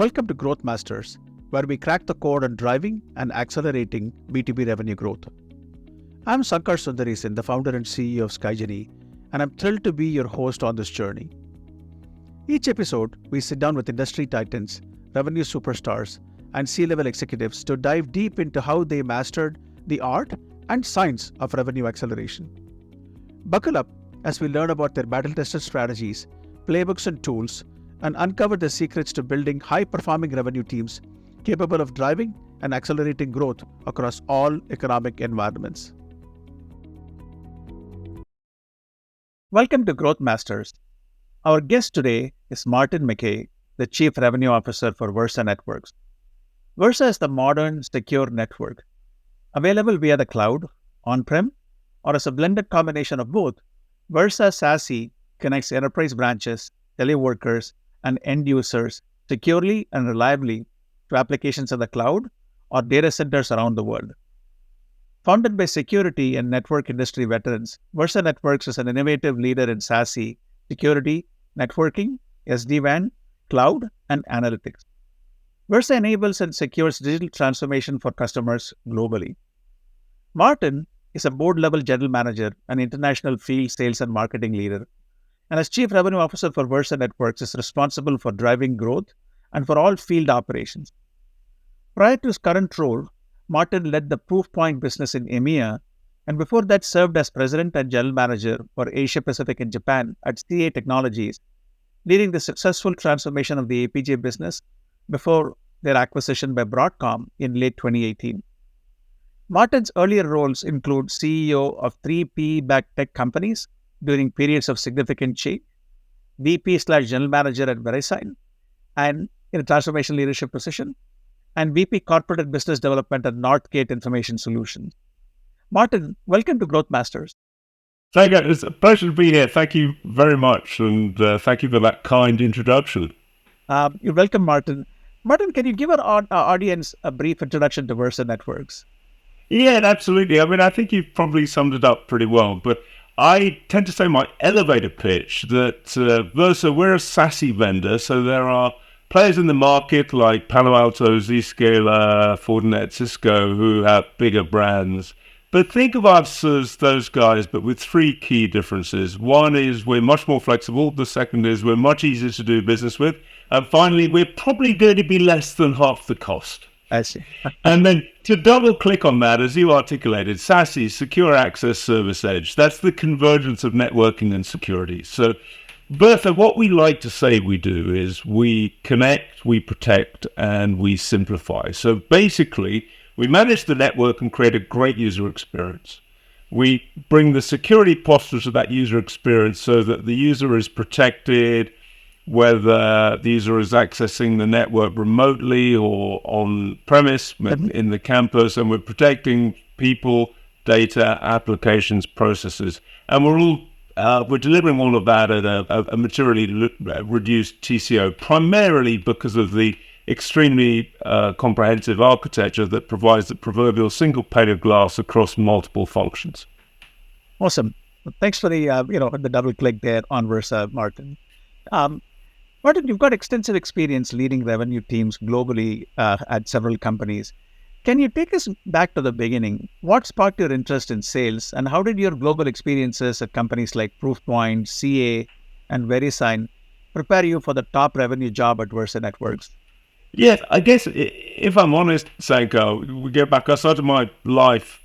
Welcome to GrowthMasters, where we crack the code on driving and accelerating B2B revenue growth. I'm Sankar Sundaresan, the founder and CEO of Skygenie, and I'm thrilled to be your host on this journey. Each episode, we sit down with industry titans, revenue superstars, and C-level executives to dive deep into how they mastered the art and science of revenue acceleration. Buckle up as we learn about their battle-tested strategies, playbooks and tools, and uncover the secrets to building high-performing revenue teams capable of driving and accelerating growth across all economic environments. Welcome to GrowthMasters. Our guest today is Martin Mackay, the Chief Revenue Officer for Versa Networks. Versa is the modern, secure network. Available via the cloud, on-prem, or as a blended combination of both, Versa SASE connects enterprise branches, teleworkers, and end users securely and reliably to applications in the cloud or data centers around the world. Founded by security and network industry veterans, Versa Networks is an innovative leader in SASE, security, networking, SD-WAN, cloud, and analytics. Versa enables and secures digital transformation for customers globally. Martin is a board-level general manager and international field sales and marketing leader, and as Chief Revenue Officer for Versa Networks is responsible for driving growth and for all field operations. Prior to his current role, Martin led the Proofpoint business in EMEA, and before that served as President and General Manager for Asia Pacific and Japan at CA Technologies, leading the successful transformation of the APJ business before their acquisition by Broadcom in late 2018. Martin's earlier roles include CEO of 3 PE-backed tech companies during periods of significant change, VP/General Manager at Verisign, and in a transformation leadership position, and VP Corporate and Business Development at Northgate Information Solutions. Martin, welcome to GrowthMasters. Thank you. It's a pleasure to be here. Thank you very much, and thank you for that kind introduction. You're welcome, Martin. Martin, can you give our audience a brief introduction to Versa Networks? Yeah, absolutely. I mean, I think you've probably summed it up pretty well, but I tend to say my elevator pitch that Versa, we're a SASE vendor, so there are players in the market like Palo Alto, Zscaler, Fortinet, Cisco, who have bigger brands. But think of us as those guys, but with 3 key differences. One is we're much more flexible. The second is we're much easier to do business with. And finally, we're probably going to be less than half the cost. I see. And then to double click on that, as you articulated, SASE, Secure Access Service Edge, that's the convergence of networking and security. So, Bertha, what we like to say we do is we connect, we protect, and we simplify. So basically, we manage the network and create a great user experience. We bring the security posture to that user experience so that the user is protected, whether the user is accessing the network remotely or on premise in the campus, and we're protecting people, data, applications, processes. And we're delivering all of that at a materially reduced TCO, primarily because of the extremely comprehensive architecture that provides the proverbial single pane of glass across multiple functions. Awesome. Thanks for the the double click there on Versa, Martin. Martin, you've got extensive experience leading revenue teams globally at several companies. Can you take us back to the beginning? What sparked your interest in sales, and how did your global experiences at companies like Proofpoint, CA, and Verisign prepare you for the top revenue job at Versa Networks? Yeah, I guess if I'm honest, Sankar, we get back. I started my life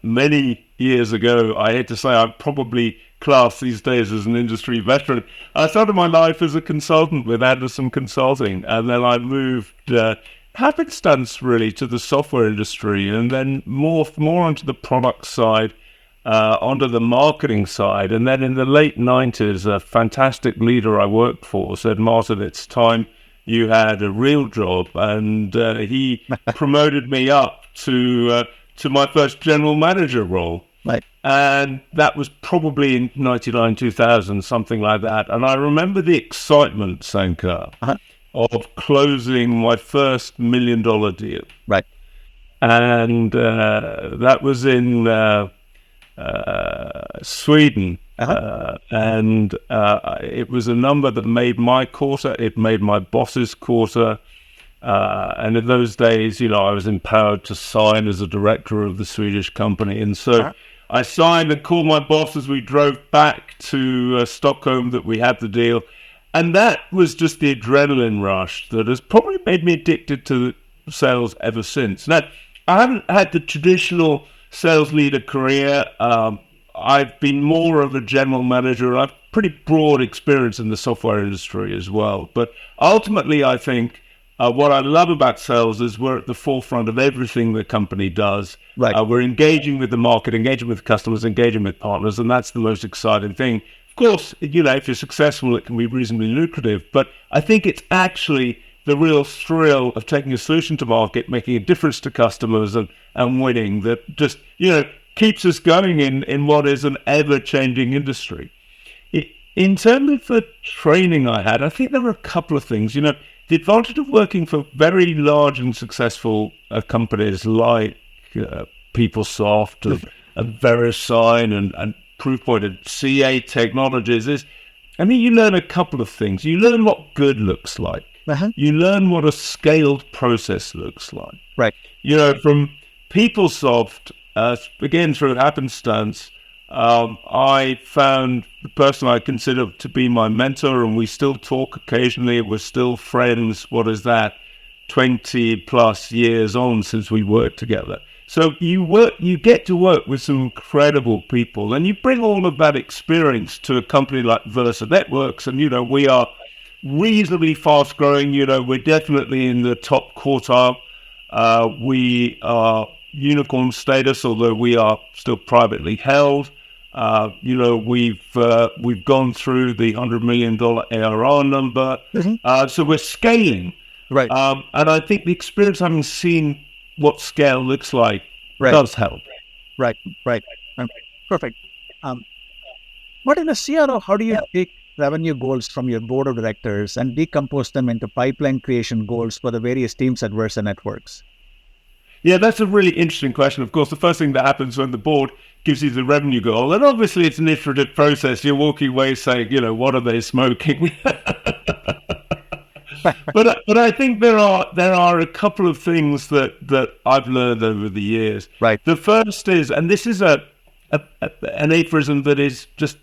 many years ago. I hate to say I'm probably classed these days as an industry veteran. I started my life as a consultant with Anderson Consulting, and then I moved happenstance really to the software industry, and then more onto the product side, onto the marketing side. And then in the late 90s, a fantastic leader I worked for said, "Martin, it's time you had a real job," and he promoted me up to my first general manager role. Right. And that was probably in 99, 2000, something like that. And I remember the excitement, Sankar, of closing my first $1 million deal. Right. And that was in Sweden. And it was a number that made my quarter, it made my boss's quarter. And in those days, I was empowered to sign as a director of the Swedish company. And so I signed and called my boss as we drove back to Stockholm that we had the deal. And that was just the adrenaline rush that has probably made me addicted to sales ever since. Now, I haven't had the traditional sales leader career. I've been more of a general manager. I've pretty broad experience in the software industry as well. But ultimately, I think what I love about sales is we're at the forefront of everything the company does. Right. We're engaging with the market, engaging with customers, engaging with partners, and that's the most exciting thing. Of course, if you're successful, it can be reasonably lucrative, but I think it's actually the real thrill of taking a solution to market, making a difference to customers and winning that just, keeps us going in what is an ever-changing industry. In terms of the training I had, I think there were a couple of things. The advantage of working for very large and successful companies like PeopleSoft and VeriSign and Proofpoint and CA Technologies is, you learn a couple of things. You learn what good looks like. You learn what a scaled process looks like. Right. From PeopleSoft, again, through happenstance, I found the person I consider to be my mentor, and we still talk occasionally. We're still friends. What is that? 20 plus years on since we worked together. So you get to work with some incredible people, and you bring all of that experience to a company like Versa Networks, and we are reasonably fast growing. We're definitely in the top quartile. We are unicorn status, although we are still privately held. We've gone through the $100 million ARR number, so we're scaling. Right. And I think the experience having seen what scale looks like does help. Right. Perfect. Martin, as CRO, how do you take revenue goals from your board of directors and decompose them into pipeline creation goals for the various teams at Versa Networks? Yeah, that's a really interesting question. Of course, the first thing that happens when the board gives you the revenue goal, and obviously it's an iterative process. You're walking away saying, what are they smoking? But I think there are a couple of things that I've learned over the years. Right. The first is, and this is an aphorism that is just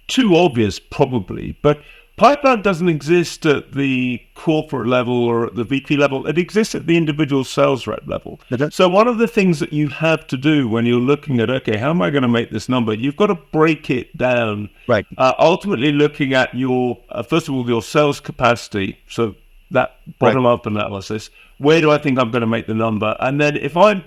too obvious probably, but pipeline doesn't exist at the corporate level or at the VP level. It exists at the individual sales rep level. So one of the things that you have to do when you're looking at, okay, how am I going to make this number? You've got to break it down. Right. Ultimately looking at your, first of all, your sales capacity. So that bottom-up analysis. Where do I think I'm going to make the number? And then if I'm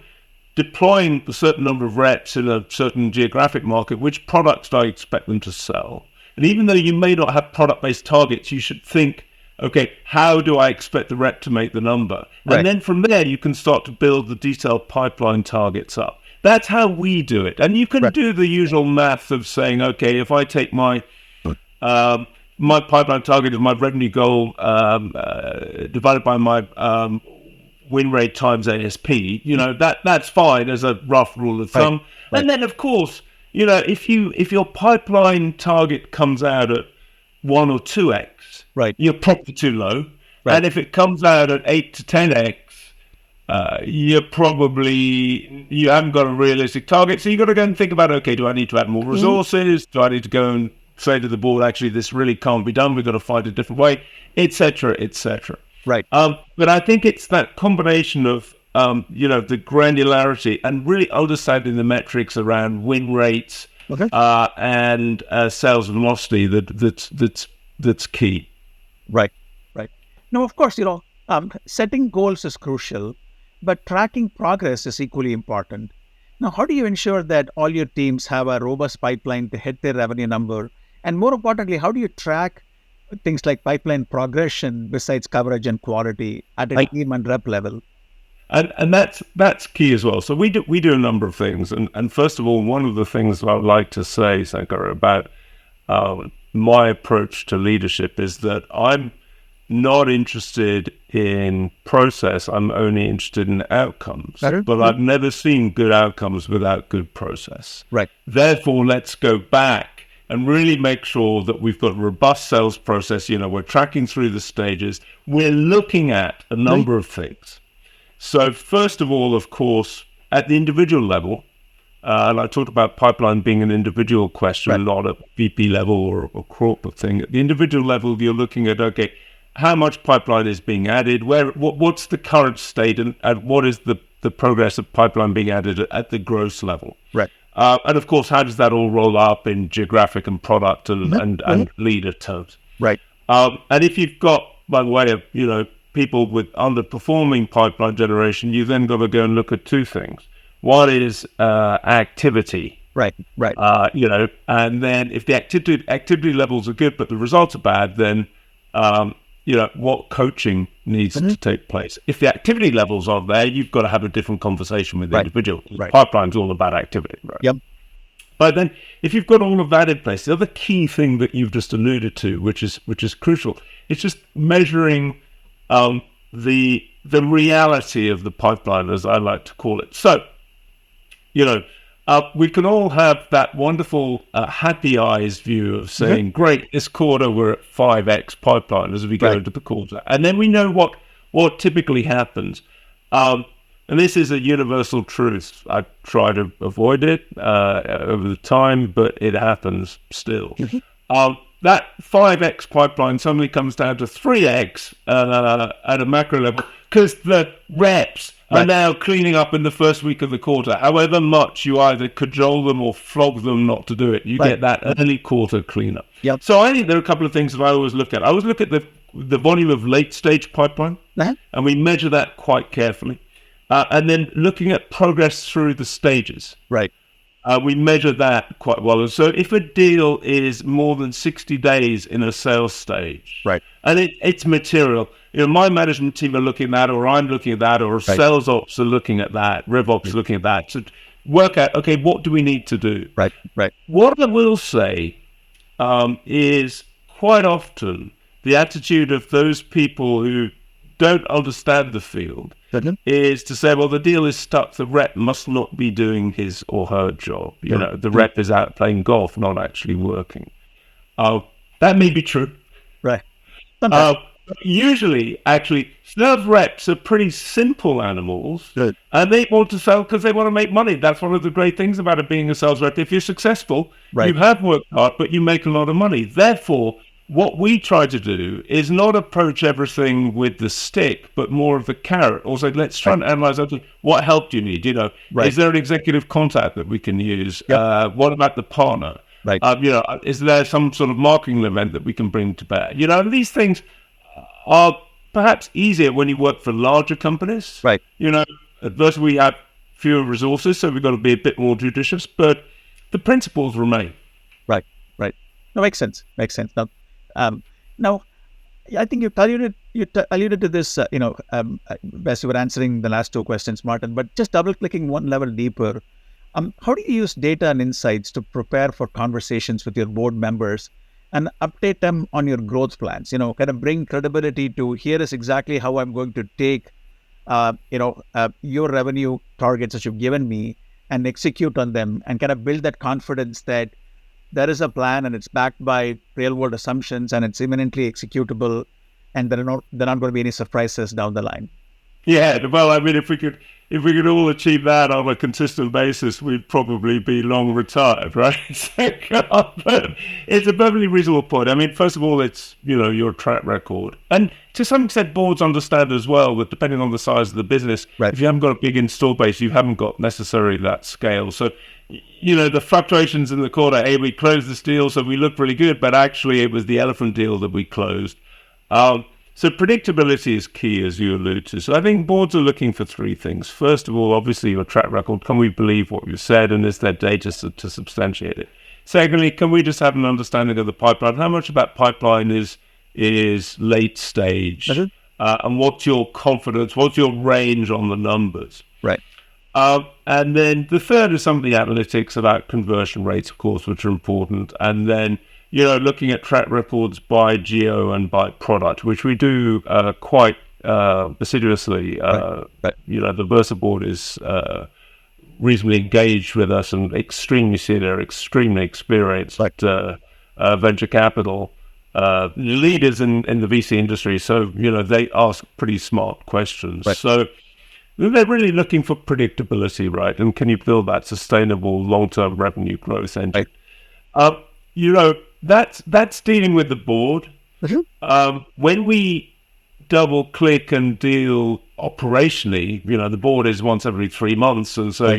deploying a certain number of reps in a certain geographic market, which products do I expect them to sell? And even though you may not have product-based targets, you should think, okay, how do I expect the rep to make the number? Right. And then from there, you can start to build the detailed pipeline targets up. That's how we do it. And you can do the usual math of saying, okay, if I take my pipeline target of my revenue goal divided by my win rate times ASP, that's fine as a rough rule of thumb. Right. And then, of course, if your pipeline target comes out at 1 or 2x, you're probably too low. Right. And if it comes out at 8 to 10x, you haven't got a realistic target. So you've got to go and think about, okay, do I need to add more resources? Do I need to go and say to the board, actually, this really can't be done. We've got to find a different way, et cetera, et cetera. Right. But I think it's that combination of the granularity and really understanding the metrics around win rates and sales velocity that's key. Right. Now, of course, setting goals is crucial, but tracking progress is equally important. Now, how do you ensure that all your teams have a robust pipeline to hit their revenue number? And more importantly, how do you track things like pipeline progression besides coverage and quality at a team and rep level? And that's key as well. So we do a number of things. And first of all, one of the things I would like to say, Sankar, about my approach to leadership is that I'm not interested in process. I'm only interested in outcomes. But I've never seen good outcomes without good process. Right. Therefore, let's go back and really make sure that we've got a robust sales process. We're tracking through the stages. We're looking at a number of things. So first of all, of course, at the individual level, and I talked about pipeline being an individual question, not a VP level or corporate thing. At the individual level, you're looking at, okay, how much pipeline is being added? What's the current state, and what is the progress of pipeline being added at the gross level? Right. And of course, how does that all roll up in geographic and product and leader terms? Right. And if you've got, by the way, people with underperforming pipeline generation, you then got to go and look at two things. One is activity. Right. And then if the activity levels are good, but the results are bad, then, what coaching needs to take place. If the activity levels aren't there, you've got to have a different conversation with the individual. Right. Pipeline's all about activity. Right? Yep. But then if you've got all of that in place, the other key thing that you've just alluded to, which is crucial, it's just measuring the reality of the pipeline, as I like to call it. So, we can all have that wonderful happy eyes view of saying, great, this quarter we're at 5x pipeline as we go into the quarter. And then we know what typically happens. And this is a universal truth. I try to avoid it over the time, but it happens still. That 5x pipeline suddenly comes down to 3x at a macro level because the reps are now cleaning up in the first week of the quarter. However much you either cajole them or flog them not to do it, you get that early quarter cleanup. Yep. So I think there are a couple of things that I always look at. I always look at the volume of late stage pipeline, and we measure that quite carefully. And then looking at progress through the stages. Right. We measure that quite well. And so if a deal is more than 60 days in a sales stage, and it's material, my management team are looking at that, or I'm looking at that, or sales ops are looking at that, rev ops are looking at that, to work out, okay, what do we need to do? Right. What I will say is quite often the attitude of those people who don't understand the field is to say, well, the deal is stuck. The rep must not be doing his or her job. The rep is out playing golf, not actually working. That may be true. Right. Usually, actually, sales reps are pretty simple animals, and they want to sell because they want to make money. That's one of the great things about it being a sales rep. If you're successful, you have worked hard, but you make a lot of money. Therefore, what we try to do is not approach everything with the stick, but more of the carrot. Also, let's try and analyze what help do you need. Is there an executive contact that we can use? What about the partner? Is there some sort of marketing event that we can bring to bear? These things are perhaps easier when you work for larger companies. Adversely, we have fewer resources, so we've got to be a bit more judicious, but the principles remain. Right. No, makes sense. Now, I think you alluded to this, as you were answering the last two questions, Martin, but just double-clicking one level deeper, how do you use data and insights to prepare for conversations with your board members and update them on your growth plans? Kind of bring credibility to, here is exactly how I'm going to take, your revenue targets that you've given me and execute on them, and kind of build that confidence that there is a plan and it's backed by real world assumptions and it's imminently executable, and there are not going to be any surprises down the line. Yeah, well, I mean, if we could all achieve that on a consistent basis, we'd probably be long retired, right? But it's a perfectly reasonable point. I mean, first of all, it's your track record, and to some extent, boards understand as well that depending on the size of the business, if you haven't got a big install base, you haven't got necessarily that scale. So, the fluctuations in the quarter, hey, we closed this deal, so we looked really good, but actually it was the elephant deal that we closed. So predictability is key, as you allude to. So I think boards are looking for three things. First of all, obviously, your track record. Can we believe what you said, and is there data to substantiate it? Secondly, can we just have an understanding of the pipeline? How much of that pipeline is late stage? And what's your confidence? What's your range on the numbers? Right. And then the third is some of the analytics about conversion rates, of course, which are important. And then, looking at track records by geo and by product, which we do quite assiduously. The Versa board is reasonably engaged with us and extremely senior, extremely experienced venture capital leaders in the VC industry. So, they ask pretty smart questions. Right. So they're really looking for predictability, right? And can you build that sustainable long-term revenue growth engine? Right. That's dealing with the board. Mm-hmm. When we double click and deal operationally, the board is once every 3 months. And so,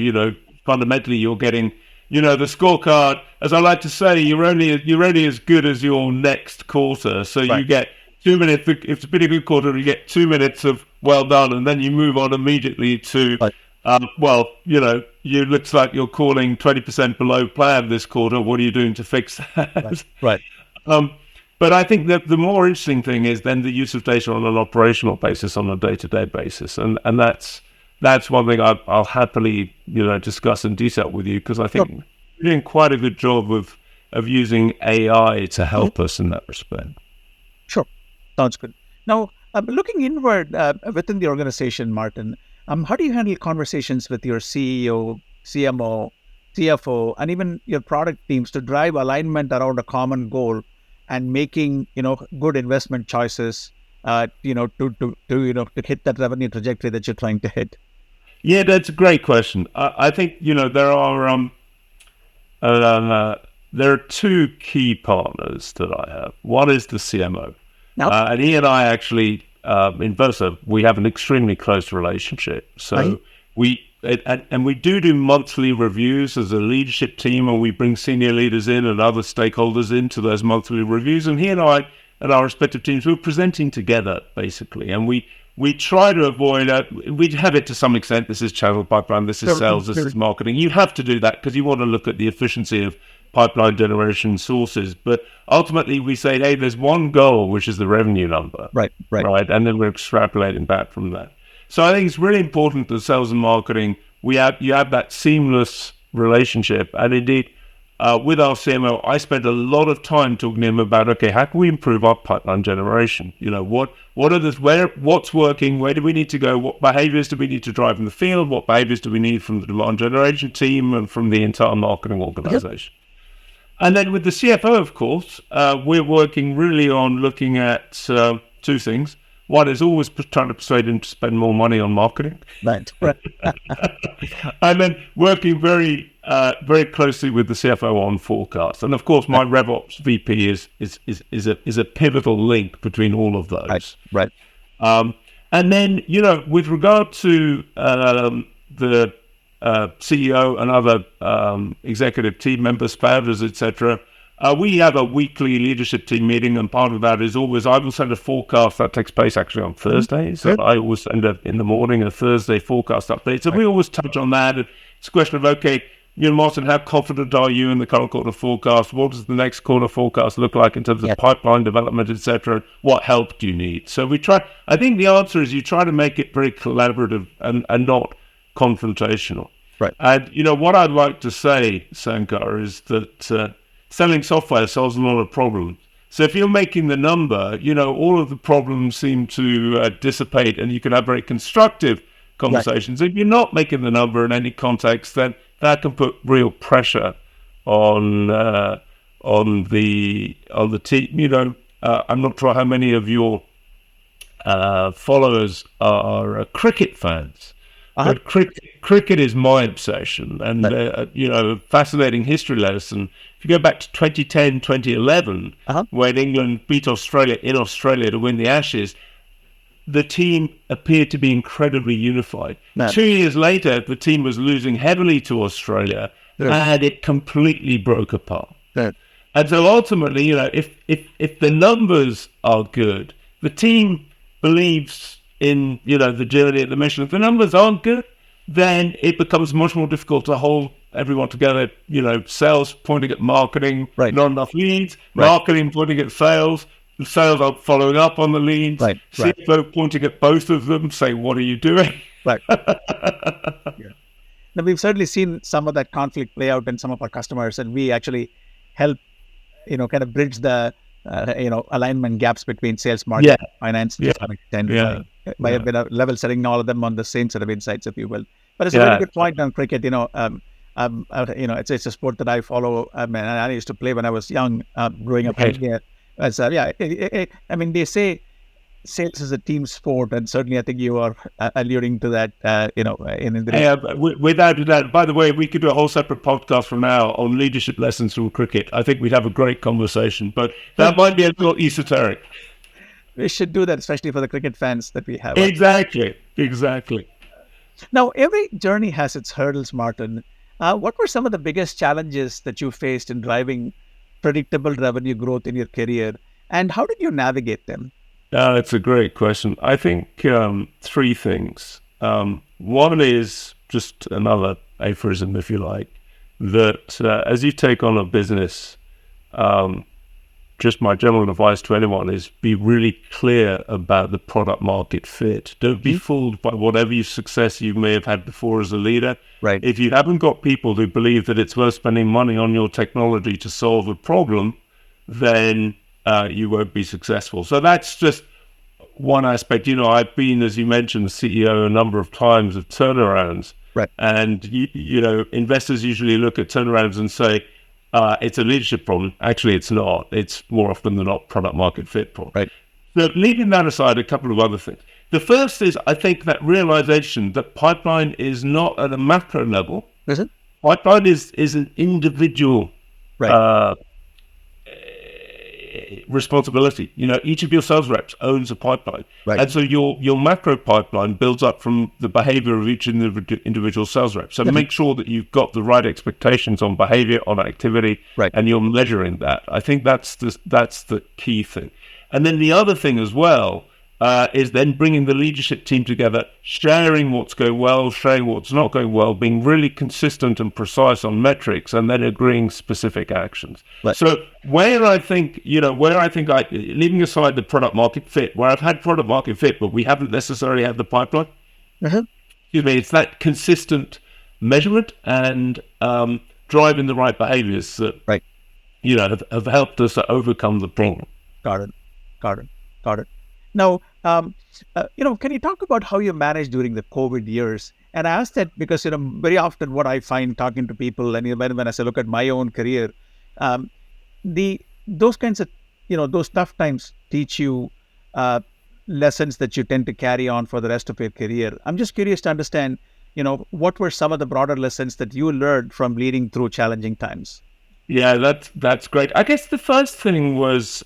fundamentally you're getting, the scorecard, as I like to say, you're only as good as your next quarter. So you get 2 minutes, if it's been a good quarter, you get 2 minutes of well done, and then you move on immediately to, you looks like you're calling 20% below plan this quarter. What are you doing to fix that? Right. But I think that the more interesting thing is then the use of data on an operational basis, on a day-to-day basis, and that's one thing I'll happily discuss in detail with you, because I think you're doing quite a good job of using AI to help us in that respect. Sure, sounds good. Now, looking inward within the organization, Martin, how do you handle conversations with your CEO, CMO, CFO, and even your product teams to drive alignment around a common goal and making good investment choices to hit that revenue trajectory that you're trying to hit? Yeah, that's a great question. I think there are two key partners that I have. One is the CMO, and he and I actually in Versa, we have an extremely close relationship. So we do monthly reviews as a leadership team, and we bring senior leaders in and other stakeholders into those monthly reviews. And he and I and our respective teams, we're presenting together basically, and we try to avoid we have it to some extent. This is channel pipeline, this is sales, this is marketing. You have to do that because you want to look at the efficiency of pipeline generation sources. But ultimately we say, hey, there's one goal, which is the revenue number. Right. And then we're extrapolating back from that. So I think it's really important that sales and marketing, you have that seamless relationship. And indeed, with our CMO, I spent a lot of time talking to him about, okay, how can we improve our pipeline generation? What's working? Where do we need to go? What behaviors do we need to drive in the field? What behaviors do we need from the demand generation team and from the entire marketing organization? And then with the CFO, of course, we're working really on looking at two things. One is always trying to persuade him to spend more money on marketing. Right. And then working very closely with the CFO on forecast. And of course, my RevOps VP is a pivotal link between all of those. Right. And then, with regard to the CEO and other executive team members, founders, etc., we have a weekly leadership team meeting, and part of that is always, I will send a forecast that takes place actually on Thursdays. So I always send in the morning a Thursday forecast update. So we always touch on that. It's a question of, okay, Martin, how confident are you in the current quarter forecast? What does the next quarter forecast look like in terms of pipeline development, etc.? What help do you need? So I think the answer is you try to make it very collaborative and not confrontational. Right. And, what I'd like to say, Sankar, is that selling software solves a lot of problems. So if you're making the number, all of the problems seem to dissipate, and you can have very constructive conversations. Right. If you're not making the number in any context, then that can put real pressure on the team. I'm not sure how many of your followers are cricket fans. But cricket is my obsession, and fascinating history lesson. If you go back to 2010, 2011, when England beat Australia in Australia to win the Ashes, the team appeared to be incredibly unified. 2 years later, the team was losing heavily to Australia, and it completely broke apart. And so ultimately, if the numbers are good, the team believes in the journey and the mission. If the numbers aren't good, then it becomes much more difficult to hold everyone together. Sales pointing at marketing, not enough leads, marketing pointing at sales are following up on the leads, CFO pointing at both of them, saying, what are you doing? Right. Now, we've certainly seen some of that conflict play out in some of our customers, and we actually help kind of bridge the alignment gaps between sales, Yeah, marketing, finance to yeah, some extent yeah, by a yeah, bit of level setting all of them on the same set of insights, if you will. But it's a very yeah. good point on cricket. It's a sport that I follow. I mean, I used to play when I was young, growing up in Right. India. I mean, they say sales is a team sport, and certainly I think you are alluding to that. In the Yeah, without a doubt. By the way, we could do a whole separate podcast from now on leadership lessons from cricket. I think we'd have a great conversation, but well, that might be a little esoteric. we should do that, especially for the cricket fans that we have. Exactly, exactly. Now, every journey has its hurdles, Martin. What were some of the biggest challenges that you faced in driving predictable revenue growth in your career, and how did you navigate them? It's a great question. I think three things. One is just another aphorism, if you like, that as you take on a business, um, just my general advice to anyone is be really clear about the product market fit. Don't be fooled by whatever success you may have had before as a leader. Right. If you haven't got people who believe that it's worth spending money on your technology to solve a problem, then you won't be successful. So that's just one aspect. I've been, as you mentioned, the CEO a number of times of turnarounds. Right. And, investors usually look at turnarounds and say, it's a leadership problem. Actually, it's not. It's more often than not product market fit problem. Right. So leaving that aside, a couple of other things. The first is, I think, that realization that pipeline is not at a macro level. Is it? Pipeline is an individual Right. responsibility. Each of your sales reps owns a pipeline. Right. And so your macro pipeline builds up from the behavior of each individual sales rep. So make sure that you've got the right expectations on behavior, on activity, Right. and you're measuring that. I think that's the key thing. And then the other thing as well is then bringing the leadership team together, sharing what's going well, sharing what's not going well, being really consistent and precise on metrics, and then agreeing specific actions. Right. So leaving aside the product market fit, where I've had product market fit, but we haven't necessarily had the pipeline. It's that consistent measurement and driving the right behaviors that Right. have helped us overcome the problem. Got it. Now, can you talk about how you managed during the COVID years? And I ask that because, very often what I find talking to people, and when I look at my own career, those kinds of, those tough times teach you lessons that you tend to carry on for the rest of your career. I'm just curious to understand, what were some of the broader lessons that you learned from leading through challenging times? Yeah, that's great. I guess the first thing was,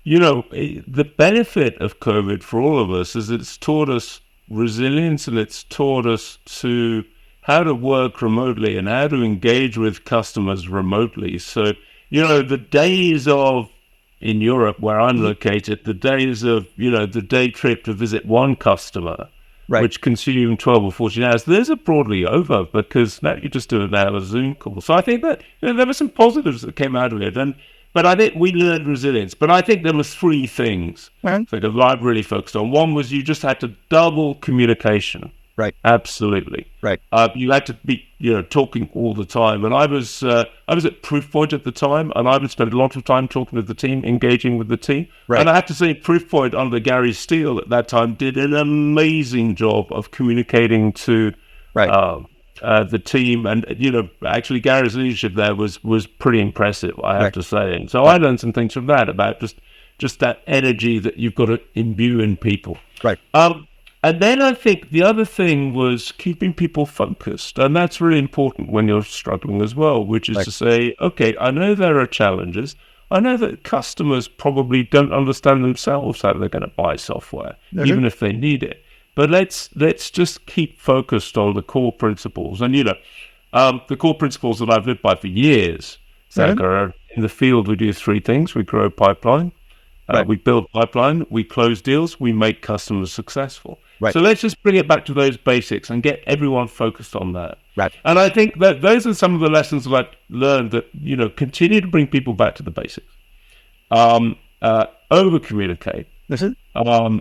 the benefit of COVID for all of us is it's taught us resilience, and it's taught us how to work remotely and how to engage with customers remotely. So, the days of, in Europe where I'm located, the days of, the day trip to visit one customer, Right. which consumed 12 or 14 hours, those are broadly over because now you just do an hour Zoom call. So I think that there were some positives that came out of it. But I think we learned resilience. But I think there were three things that I've really focused on. One was you just had to double communication. Right. Absolutely. Right. You had to be, talking all the time. And I was at Proofpoint at the time, and I would spend a lot of time talking to the team, engaging with the team. Right. And I have to say, Proofpoint under Gary Steele at that time did an amazing job of communicating to the team. And, actually Gary's leadership there was pretty impressive, I have to say. And so I learned some things from that about just that energy that you've got to imbue in people. Right. And then I think the other thing was keeping people focused. And that's really important when you're struggling as well, which is to say, okay, I know there are challenges. I know that customers probably don't understand themselves how they're going to buy software, even if they need it. But let's just keep focused on the core principles. And, the core principles that I've lived by for years, Zach, in the field, we do three things. We grow pipeline. We build pipeline, we close deals, we make customers successful. Right. So let's just bring it back to those basics and get everyone focused on that. Right. And I think that those are some of the lessons that I've learned that, continue to bring people back to the basics. Over-communicate. Listen. And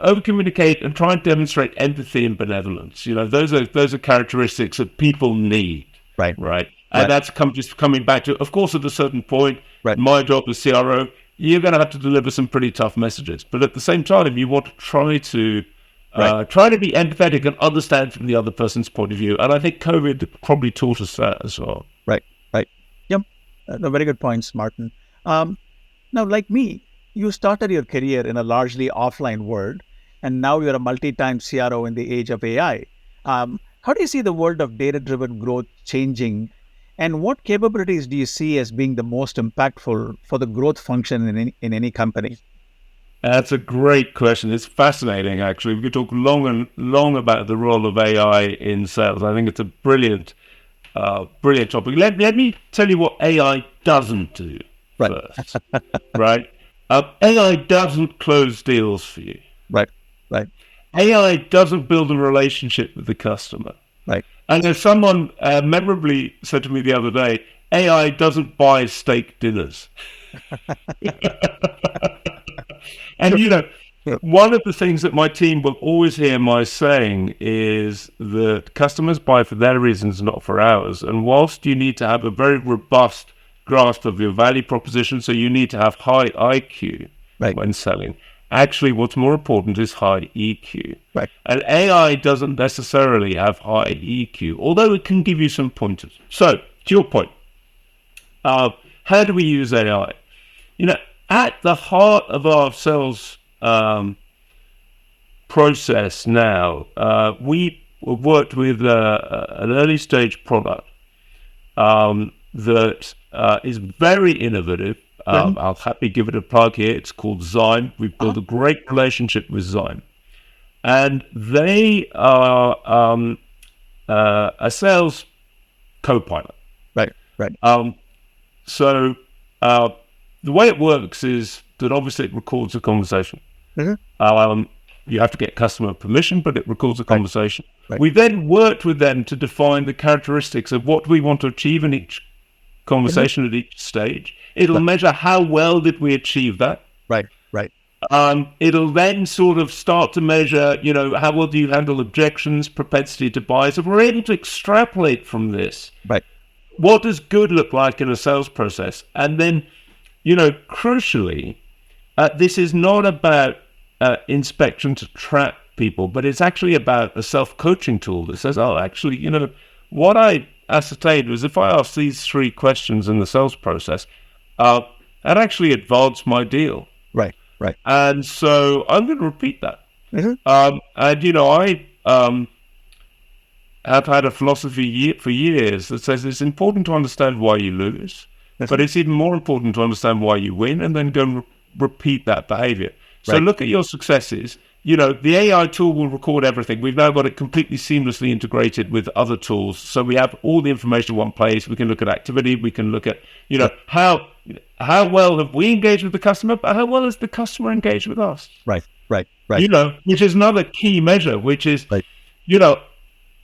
over-communicate and try and demonstrate empathy and benevolence. Those are characteristics that people need. Right. Right. And that's just coming back to, of course, at a certain point, Right. my job as CRO, you're going to have to deliver some pretty tough messages. But at the same time, you want to try to be empathetic and understand from the other person's point of view. And I think COVID probably taught us that as well. Right. Yep. Very good points, Martin. Now, like me, you started your career in a largely offline world, and now you're a multi-time CRO in the age of AI. How do you see the world of data-driven growth changing, and what capabilities do you see as being the most impactful for the growth function in any company? That's a great question. It's fascinating, actually. We could talk long and long about the role of AI in sales. I think it's a brilliant topic. Let me tell you what AI doesn't do first, right? AI doesn't close deals for you. Right. AI doesn't build a relationship with the customer. Right. And as someone memorably said to me the other day, AI doesn't buy steak dinners. And, one of the things that my team will always hear my saying is that customers buy for their reasons, not for ours. And whilst you need to have a very robust grasp of your value proposition, so you need to have high IQ when selling, actually what's more important is high EQ. Right. And AI doesn't necessarily have high EQ, although it can give you some pointers. So, to your point, how do we use AI? At the heart of our sales process now, we worked with an early stage product that is very innovative. I'll happily give it a plug here. It's called Zyme. We've built a great relationship with Zyme. And they are a sales co-pilot. Right. So the way it works is that obviously it records a conversation. Mm-hmm. You have to get customer permission, but it records a conversation. Right. We then worked with them to define the characteristics of what we want to achieve in each conversation at each stage. It'll measure how well did we achieve that. Right. It'll then sort of start to measure, how well do you handle objections, propensity to buy. So we're able to extrapolate from this. Right. What does good look like in a sales process? And then, crucially, this is not about inspection to trap people, but it's actually about a self-coaching tool that says, what I ascertained was if I ask these 3 questions in the sales process, that actually advanced my deal. Right. And so I'm going to repeat that. Mm-hmm. I have had a philosophy for years that says it's important to understand why you lose, but it's even more important to understand why you win, and then go and repeat that behavior. So look at your successes. The AI tool will record everything. We've now got it completely seamlessly integrated with other tools. So we have all the information in one place. We can look at activity. We can look at, how well have we engaged with the customer, but how well has the customer engaged with us? Right. Which is another key measure, which is,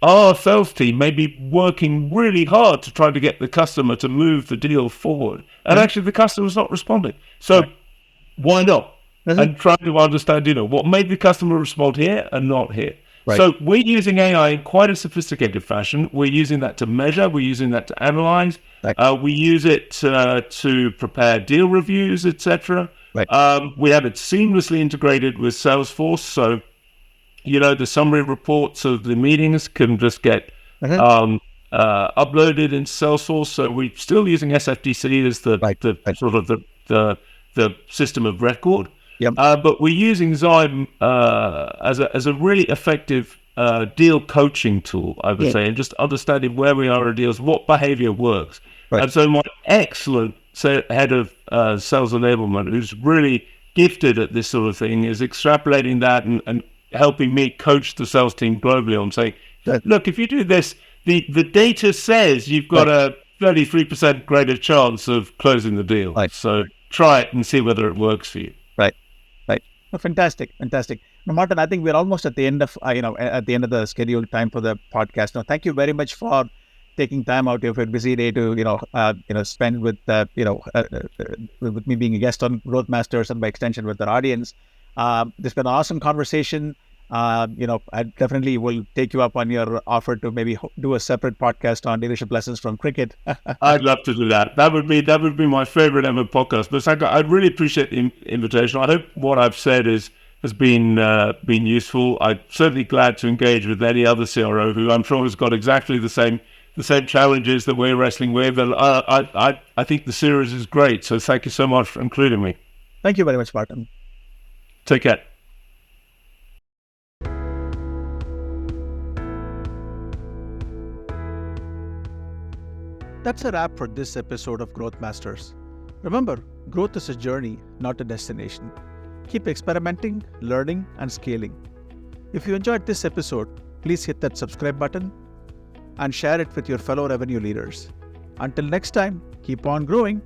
our sales team may be working really hard to try to get the customer to move the deal forward. And actually the customer's not responding. So why not? And trying to understand, what made the customer respond here and not here. Right. So we're using AI in quite a sophisticated fashion. We're using that to measure. We're using that to analyze. We use it to prepare deal reviews, etc. Right. We have it seamlessly integrated with Salesforce. So, the summary reports of the meetings can just get uploaded into Salesforce. So we're still using SFDC as the sort of the system of record. Yep. But we're using Zyme as a really effective deal coaching tool, I would say, and just understanding where we are in deals, what behavior works. Right. And so my excellent head of sales enablement, who's really gifted at this sort of thing, is extrapolating that and helping me coach the sales team globally on saying, look, if you do this, the data says you've got a 33% greater chance of closing the deal. Right. So try it and see whether it works for you. Right. Oh, fantastic. Now, Martin, I think we're almost at the end of the scheduled time for the podcast. Now, thank you very much for taking time out of your busy day to spend with with me being a guest on GrowthMasters and by extension with our audience. This has been an awesome conversation. I definitely will take you up on your offer to maybe do a separate podcast on leadership lessons from cricket. I'd love to do that. That would be my favorite ever podcast. But Sanka, I'd really appreciate the invitation. I hope what I've said has been useful. I'm certainly glad to engage with any other CRO who I'm sure has got exactly the same challenges that we're wrestling with. And I think the series is great. So thank you so much for including me. Thank you very much, Martin. Take care. That's a wrap for this episode of Growth Masters. Remember, growth is a journey, not a destination. Keep experimenting, learning, and scaling. If you enjoyed this episode, please hit that subscribe button and share it with your fellow revenue leaders. Until next time, keep on growing.